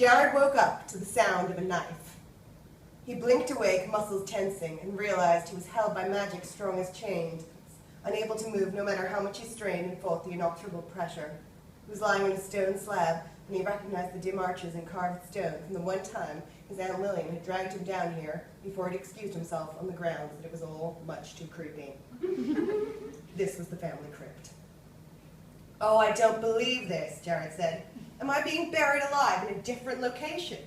Jared woke up to the sound of a knife. He blinked awake, muscles tensing, and realized he was held by magic strong as chains, unable to move no matter how much he strained and fought the inexorable pressure. He was lying on a stone slab, and he recognized the dim arches and carved stone from the one time his Aunt Lillian had dragged him down here before he'd excused himself on the grounds that it was all much too creepy. This was the family crypt. "Oh, I don't believe this," Jared said. "Am I being buried alive in a different location?"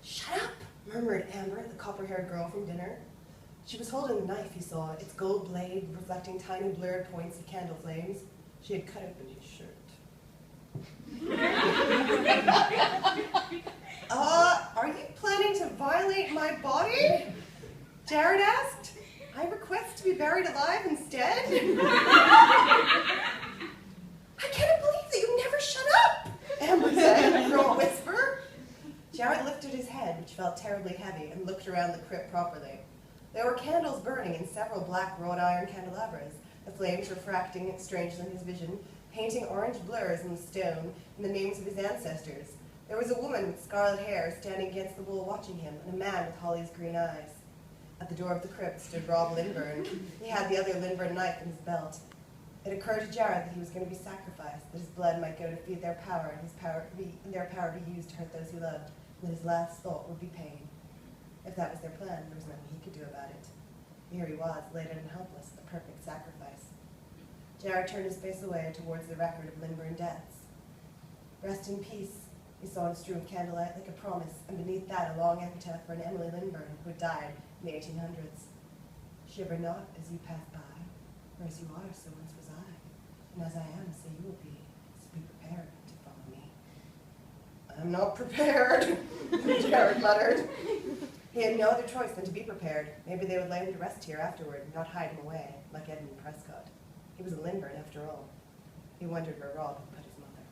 "Shut up," murmured Amber, the copper-haired girl from dinner. She was holding a knife, he saw, its gold blade reflecting tiny blurred points of candle flames. She had cut open his shirt. Are you planning to violate my body?" Jared asked. "I request to be buried alive instead." "I cannot believe that you never shut up," Amber said in a raw whisper. Jared lifted his head, which felt terribly heavy, and looked around the crypt properly. There were candles burning in several black wrought iron candelabras, the flames refracting strangely in his vision, painting orange blurs in the stone and the names of his ancestors. There was a woman with scarlet hair standing against the wall watching him, and a man with Holly's green eyes. At the door of the crypt stood Rob Lynburn. He had the other Lynburn knife in his belt. It occurred to Jared that he was going to be sacrificed, that his blood might go to feed their power, and their power be used to hurt those he loved, and that his last thought would be pain. If that was their plan, there was nothing he could do about it. Here he was, laid out and helpless, a perfect sacrifice. Jared turned his face away towards the record of Lynburn deaths. "Rest in peace," he saw in a stream of candlelight like a promise, and beneath that a long epitaph for an Emily Lynburn who had died in the 1800s. "Shiver not as you pass by, for as you are, so once was I, and as I am, so you will be, so be prepared to follow me." "I'm not prepared," Jared muttered. He had no other choice than to be prepared. Maybe they would lay him to rest here afterward and not hide him away, like Edmund Prescott. He was a Lynburn after all. He wondered where Rob had put his mother.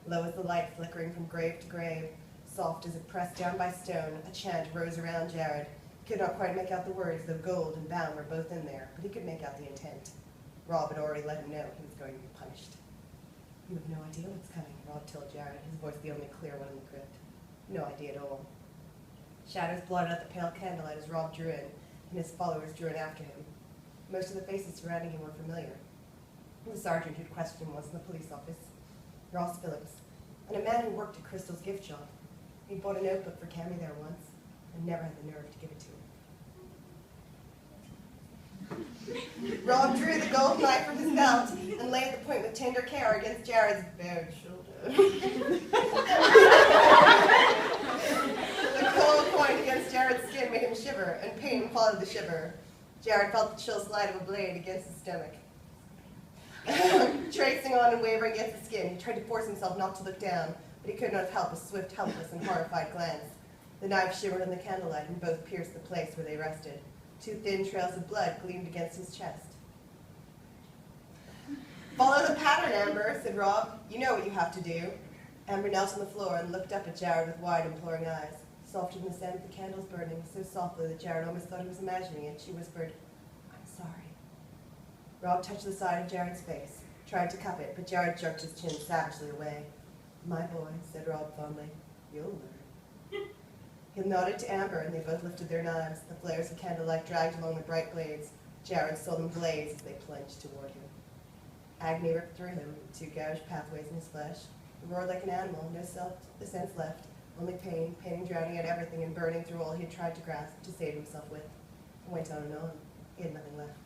Low as the light flickering from grave to grave, soft as if pressed down by stone, a chant rose around Jared. He could not quite make out the words, though gold and bound were both in there, but he could make out the intent. Rob had already let him know he was going to be punished. "You have no idea what's coming," Rob told Jared, his voice the only clear one in the crypt. "No idea at all." Shadows blotted out the pale candlelight as Rob drew in, and his followers drew in after him. Most of the faces surrounding him were familiar. The sergeant who'd questioned him was in the police office, Ross Phillips, and a man who worked at Crystal's gift shop. He'd bought a notebook for Cammy there once, and never had the nerve to give it to him. Rob drew the gold knife from his belt and laid the point with tender care against Jared's bared shoulder. The cold point against Jared's skin made him shiver, and pain followed the shiver. Jared felt the chill slide of a blade against his stomach. Tracing on and wavering against the skin, he tried to force himself not to look down, but he could not help a swift, helpless, and horrified glance. The knife shimmered in the candlelight, and both pierced the place where they rested. Two thin trails of blood gleamed against his chest. "Follow the pattern, Amber," said Rob. "You know what you have to do." Amber knelt on the floor and looked up at Jared with wide, imploring eyes. Soft in the scent of the candles burning, so softly that Jared almost thought he was imagining it, she whispered, "I'm sorry." Rob touched the side of Jared's face, tried to cup it, but Jared jerked his chin savagely away. "My boy," said Rob fondly, "you'll learn." He nodded to Amber, and they both lifted their knives. The flares of candlelight dragged along the bright blades. Jared saw them blaze as they plunged toward him. Agony ripped through him, two gouged pathways in his flesh. He roared like an animal, no sense left, only pain drowning out everything and burning through all he had tried to grasp, to save himself with. He went on and on. He had nothing left